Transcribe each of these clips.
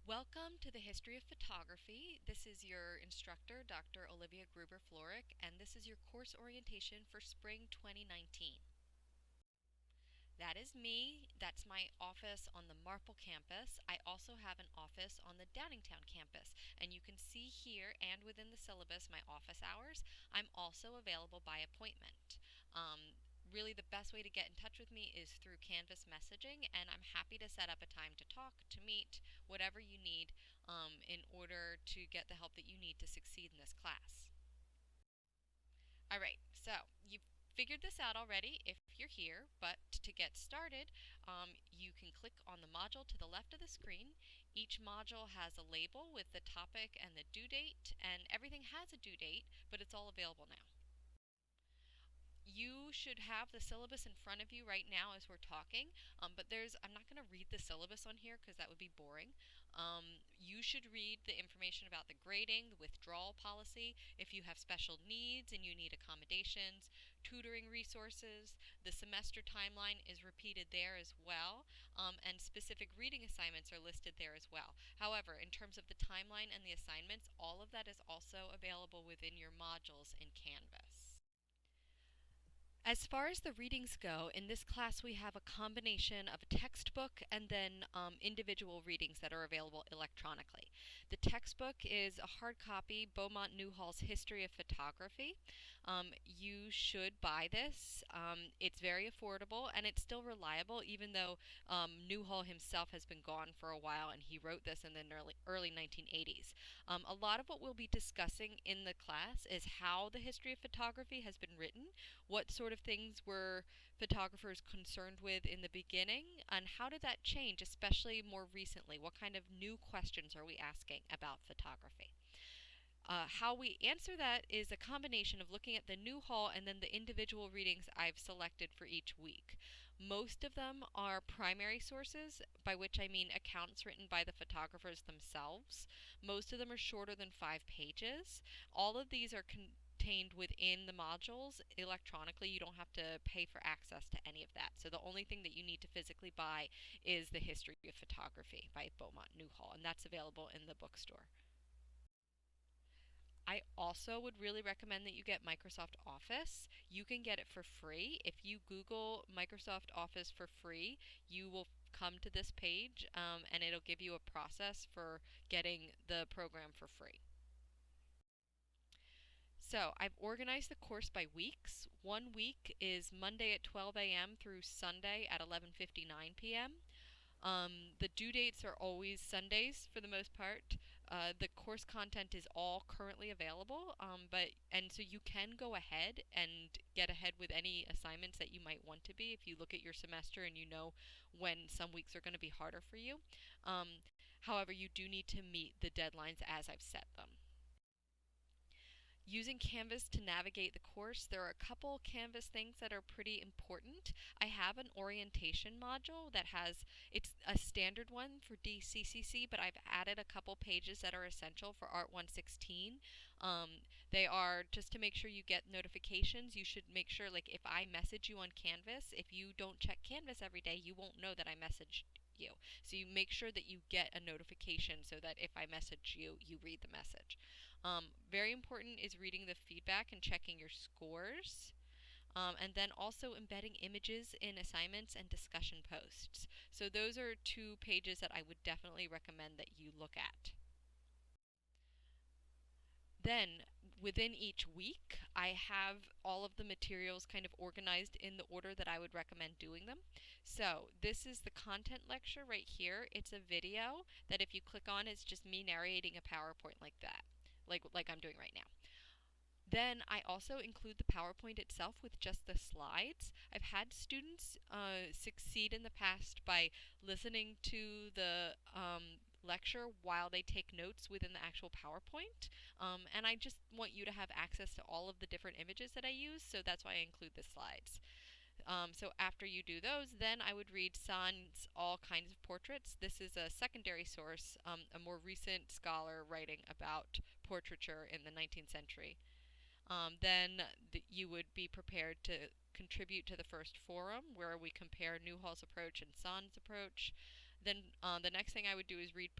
Welcome to the History of Photography. This is your instructor, Dr. Olivia Gruber-Florek, and this is your course orientation for spring 2019. That is me. That's my office on the Marple campus. I also have an office on the Downingtown campus, and you can see here and within the syllabus my office hours. I'm also available by appointment. Really, the best way to get in touch with me is through Canvas messaging, and I'm happy to set up a time to talk, to meet, whatever you need in order to get the help that you need to succeed in this class. All right, so you've figured this out already if you're here, but to get started, you can click on the module to the left of the screen. Each module has a label with the topic and the due date, and everything has a due date, but it's all available now. You should have the syllabus in front of you right now as we're talking, but I'm not going to read the syllabus on here because that would be boring. You should read the information about the grading, the withdrawal policy, if you have special needs and you need accommodations, tutoring resources. The semester timeline is repeated there as well, and specific reading assignments are listed there as well. However, in terms of the timeline and the assignments, all of that is also available within your modules in Canvas. As far as the readings go, in this class we have a combination of a textbook and then individual readings that are available electronically. The textbook is a hard copy, Beaumont Newhall's History of Photography. You should buy this. It's very affordable and it's still reliable, even though Newhall himself has been gone for a while and he wrote this in the early 1980s. A lot of what we'll be discussing in the class is how the history of photography has been written, what sort of things were photographers concerned with in the beginning, and how did that change, especially more recently? What kind of new questions are we asking about photography? How we answer that is a combination of looking at the Newhall and then the individual readings I've selected for each week. Most of them are primary sources, by which I mean accounts written by the photographers themselves. Most of them are shorter than 5 pages. All of these are contained within the modules electronically. You don't have to pay for access to any of that. So the only thing that you need to physically buy is the History of Photography by Beaumont Newhall, and that's available in the bookstore. I also would really recommend that you get Microsoft Office. You can get it for free. If you Google Microsoft Office for free, you will come to this page and it'll give you a process for getting the program for free. So I've organized the course by weeks. One week is Monday at 12 a.m. through Sunday at 11:59 p.m. The due dates are always Sundays for the most part. The course content is all currently available, and so you can go ahead and get ahead with any assignments that you might want to be if you look at your semester and you know when some weeks are going to be harder for you. However, you do need to meet the deadlines as I've set them. Using Canvas to navigate the course, there are a couple Canvas things that are pretty important. I have an orientation module it's a standard one for DCCC, but I've added a couple pages that are essential for Art 116. They are just to make sure you get notifications. You should make sure, like if I message you on Canvas, if you don't check Canvas every day, you won't know that I messaged you. So you make sure that you get a notification so that if I message you, you read the message. Very important is reading the feedback and checking your scores. And then also embedding images in assignments and discussion posts. So those are 2 pages that I would definitely recommend that you look at. Then, within each week, I have all of the materials kind of organized in the order that I would recommend doing them. So, this is the content lecture right here. It's a video that if you click on, it's just me narrating a PowerPoint like that, like I'm doing right now. Then I also include the PowerPoint itself with just the slides. I've had students succeed in the past by listening to the lecture while they take notes within the actual PowerPoint. And I just want you to have access to all of the different images that I use, so that's why I include the slides. So after you do those, then I would read Sand's All Kinds of Portraits. This is a secondary source, a more recent scholar writing about portraiture in the 19th century. Then you would be prepared to contribute to the first forum where we compare Newhall's approach and Sand's approach. The next thing I would do is read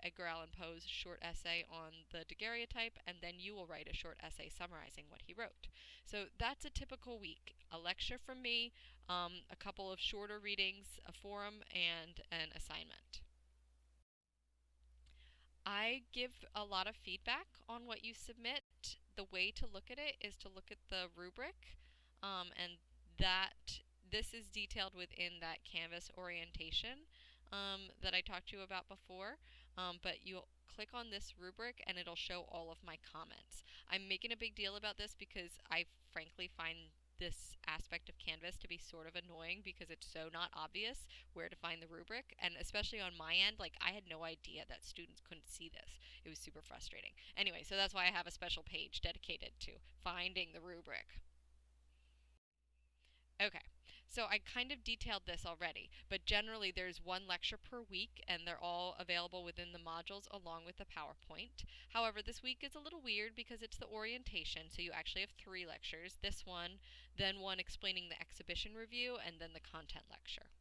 Edgar Allan Poe's short essay on the daguerreotype, and then you will write a short essay summarizing what he wrote. So that's a typical week. A lecture from me, a couple of shorter readings, a forum, and an assignment. I give a lot of feedback on what you submit. The way to look at it is to look at the rubric, and that this is detailed within that Canvas orientation that I talked to you about before. But you'll click on this rubric and it'll show all of my comments. I'm making a big deal about this because I frankly find this aspect of Canvas to be sort of annoying because it's so not obvious where to find the rubric. And especially on my end, like I had no idea that students couldn't see this. It was super frustrating. Anyway, so that's why I have a special page dedicated to finding the rubric. Okay, so I kind of detailed this already, but generally there's one lecture per week and they're all available within the modules along with the PowerPoint. However, this week is a little weird because it's the orientation, so you actually have 3 lectures. This one, then one explaining the exhibition review, and then the content lecture.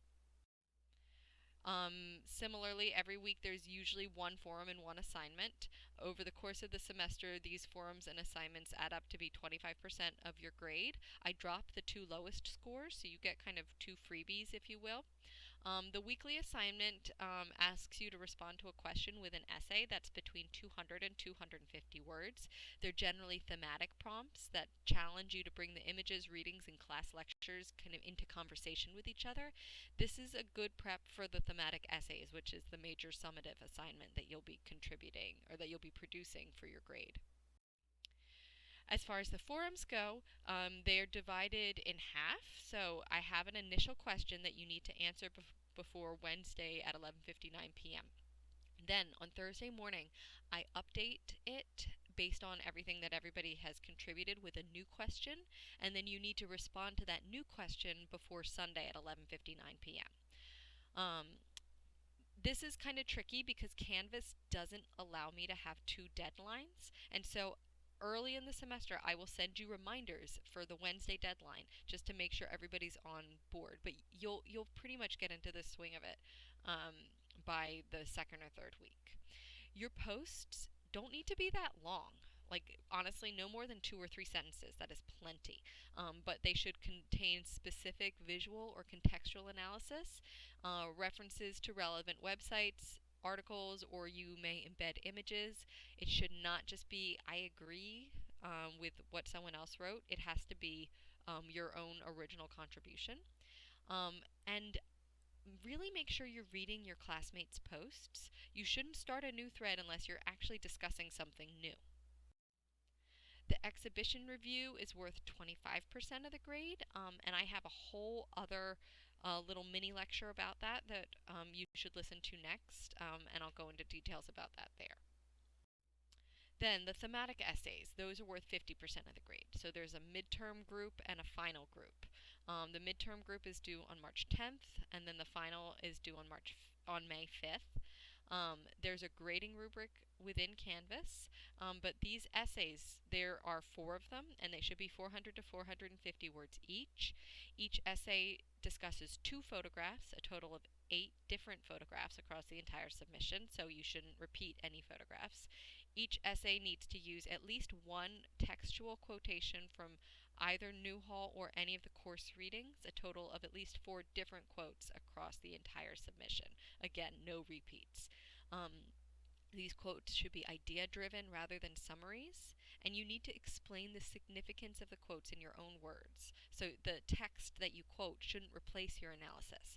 Similarly, every week there's usually one forum and one assignment. Over the course of the semester, these forums and assignments add up to be 25% of your grade. I drop the 2 lowest scores, so you get kind of 2 freebies, if you will. The weekly assignment asks you to respond to a question with an essay that's between 200 and 250 words. They're generally thematic prompts that challenge you to bring the images, readings, and class lectures kind of into conversation with each other. This is a good prep for the thematic essays, which is the major summative assignment that you'll be contributing or that you'll be producing for your grade. As far as the forums go, they are divided in half. So I have an initial question that you need to answer before Wednesday at 11:59 p.m. Then on Thursday morning, I update it based on everything that everybody has contributed with a new question, and then you need to respond to that new question before Sunday at 11:59 p.m. Um, this is kind of tricky because Canvas doesn't allow me to have 2 deadlines, and so early in the semester I will send you reminders for the Wednesday deadline just to make sure everybody's on board. But you'll pretty much get into the swing of it by the second or third week. Your posts don't need to be that long. Like, honestly, no more than 2 or 3 sentences. That is plenty. But they should contain specific visual or contextual analysis, references to relevant websites, articles, or you may embed images. It should not just be, I agree with what someone else wrote. It has to be your own original contribution. And really make sure you're reading your classmates' posts. You shouldn't start a new thread unless you're actually discussing something new. The exhibition review is worth 25% of the grade, and I have a whole other little mini lecture about that you should listen to next, and I'll go into details about that there. Then the thematic essays, those are worth 50% of the grade. So there's a midterm group and a final group. The midterm group is due on March 10th, and then the final is due on May 5th. There's a grading rubric within Canvas, but these essays, there are 4 of them, and they should be 400 to 450 words each. Each essay discusses 2 photographs, a total of 8 different photographs across the entire submission, so you shouldn't repeat any photographs. Each essay needs to use at least 1 textual quotation from either Newhall or any of the course readings, a total of at least 4 different quotes across the entire submission. Again, no repeats. These quotes should be idea-driven rather than summaries, and you need to explain the significance of the quotes in your own words. So the text that you quote shouldn't replace your analysis.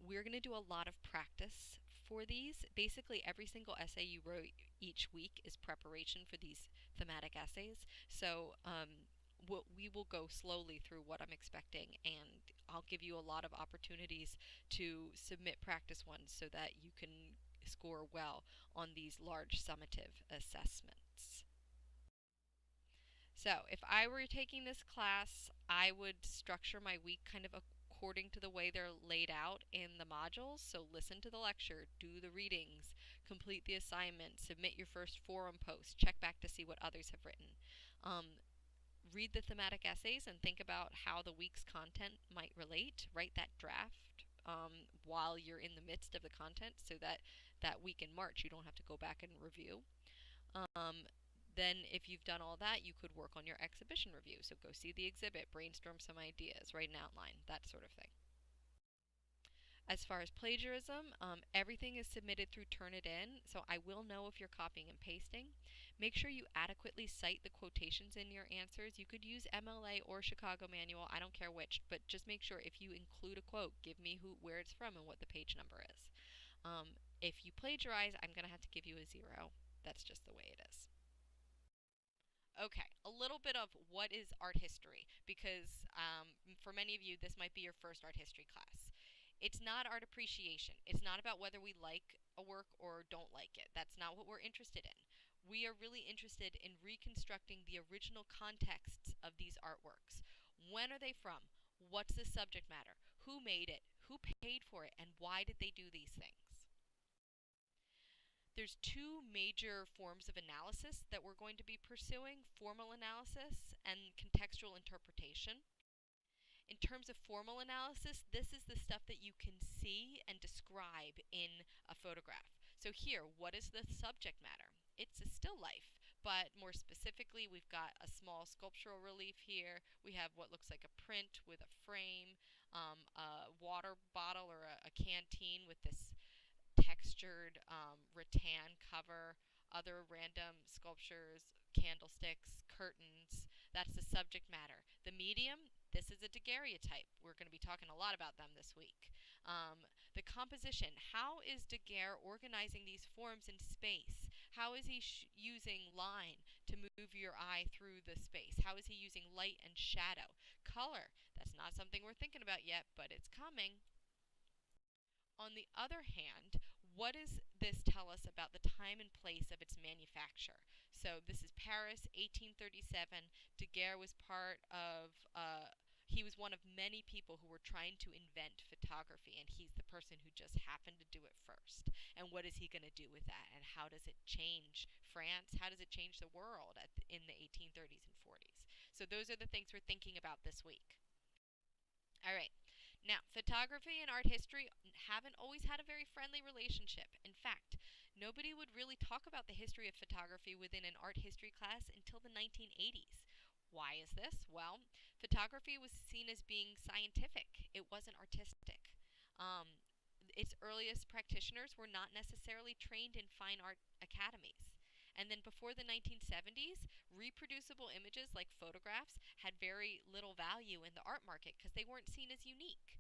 We're going to do a lot of practice for these. Basically, every single essay you wrote each week is preparation for these thematic essays. So we will go slowly through what I'm expecting, and I'll give you a lot of opportunities to submit practice ones so that you can score well on these large summative assessments. So if I were taking this class, I would structure my week kind of according to the way they're laid out in the modules. So listen to the lecture, do the readings, complete the assignment, submit your first forum post, check back to see what others have written. Read the thematic essays and think about how the week's content might relate. Write that draft while you're in the midst of the content, so that that week in March you don't have to go back and review. Then if you've done all that, you could work on your exhibition review. So go see the exhibit, brainstorm some ideas, write an outline, that sort of thing. As far as plagiarism, everything is submitted through Turnitin, so I will know if you're copying and pasting. Make sure you adequately cite the quotations in your answers. You could use MLA or Chicago Manual, I don't care which, but just make sure if you include a quote, give me where it's from and what the page number is. If you plagiarize, I'm going to have to give you a 0. That's just the way it is. Okay, a little bit of what is art history, because for many of you, this might be your first art history class. It's not art appreciation. It's not about whether we like a work or don't like it. That's not what we're interested in. We are really interested in reconstructing the original contexts of these artworks. When are they from? What's the subject matter? Who made it? Who paid for it? And why did they do these things? There's two major forms of analysis that we're going to be pursuing: formal analysis and contextual interpretation. In terms of formal analysis, this is the stuff that you can see and describe in a photograph. So here, what is the subject matter? It's a still life, but more specifically, we've got a small sculptural relief here. We have what looks like a print with a frame, a water bottle or a canteen with this textured rattan cover, other random sculptures, candlesticks, curtains. That's the subject matter. The medium, this is a daguerreotype. We're going to be talking a lot about them this week. The composition, how is Daguerre organizing these forms in space? How is he using line to move your eye through the space? How is he using light and shadow? Color, that's not something we're thinking about yet, but it's coming. On the other hand, what does this tell us about the time and place of its manufacture? So this is Paris, 1837. Daguerre was he was one of many people who were trying to invent photography, and he's the person who just happened to do it first. And what is he going to do with that? And how does it change France? How does it change the world in the 1830s and 40s? So those are the things we're thinking about this week. All right. Now, photography and art history haven't always had a very friendly relationship. In fact, nobody would really talk about the history of photography within an art history class until the 1980s. Why is this? Well, photography was seen as being scientific. It wasn't artistic. Its earliest practitioners were not necessarily trained in fine art academies. And then before the 1970s, reproducible images like photographs had very little value in the art market because they weren't seen as unique.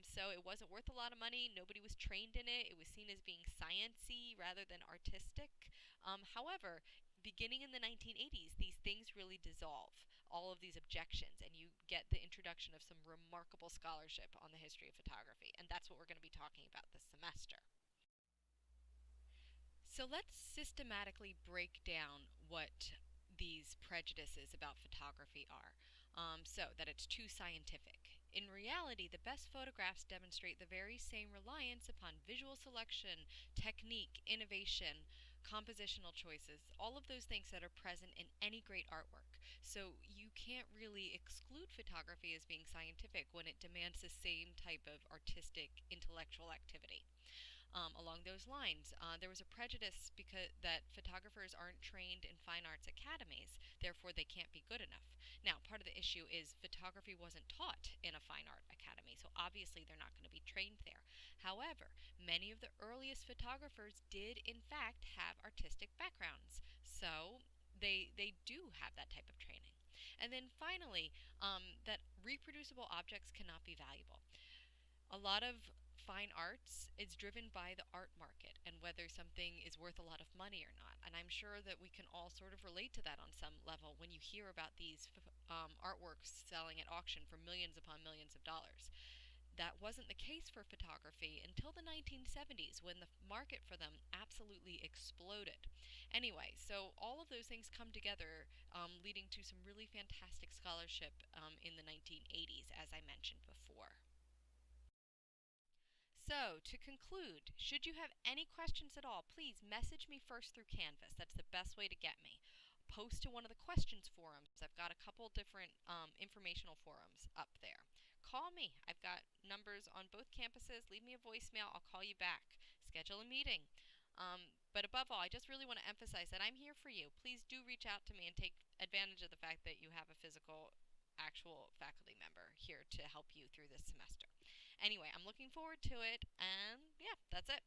So it wasn't worth a lot of money. Nobody was trained in it. It was seen as being science-y rather than artistic. However, beginning in the 1980s, these things really dissolve, all of these objections, and you get the introduction of some remarkable scholarship on the history of photography. And that's what we're going to be talking about this semester. So let's systematically break down what these prejudices about photography are. So that it's too scientific. In reality, the best photographs demonstrate the very same reliance upon visual selection, technique, innovation, compositional choices, all of those things that are present in any great artwork. So you can't really exclude photography as being scientific when it demands the same type of artistic, intellectual activity. Along those lines, there was a prejudice that photographers aren't trained in fine arts academies, therefore they can't be good enough. Now, part of the issue is photography wasn't taught in a fine art academy, so obviously they're not going to be trained there. However, many of the earliest photographers did in fact have artistic backgrounds, so they do have that type of training. And then finally, that reproducible objects cannot be valuable. A lot of fine arts is driven by the art market and whether something is worth a lot of money or not. And I'm sure that we can all sort of relate to that on some level when you hear about these artworks selling at auction for millions upon millions of dollars. That wasn't the case for photography until the 1970s when the market for them absolutely exploded. Anyway, so all of those things come together, leading to some really fantastic scholarship in the 1980s, as I mentioned before. So, to conclude, should you have any questions at all, please message me first through Canvas. That's the best way to get me. Post to one of the questions forums. I've got a couple different informational forums up there. call me. I've got numbers on both campuses. Leave me a voicemail. I'll call you back. Schedule a meeting. But above all, I just really want to emphasize that I'm here for you. Please do reach out to me and take advantage of the fact that you have a physical, actual faculty member here to help you through this semester. Anyway, I'm looking forward to it, and yeah, that's it.